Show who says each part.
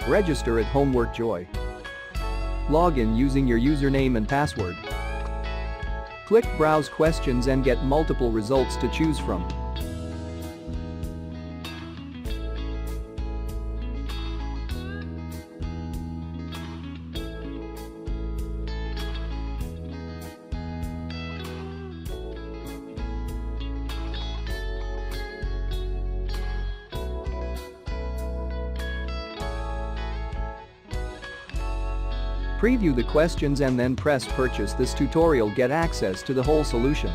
Speaker 1: Register at Homework Joy. Log in using your username and password. Click Browse Questions and get multiple results to choose from. Preview the questions and then press Purchase. This tutorial get access to the whole solution.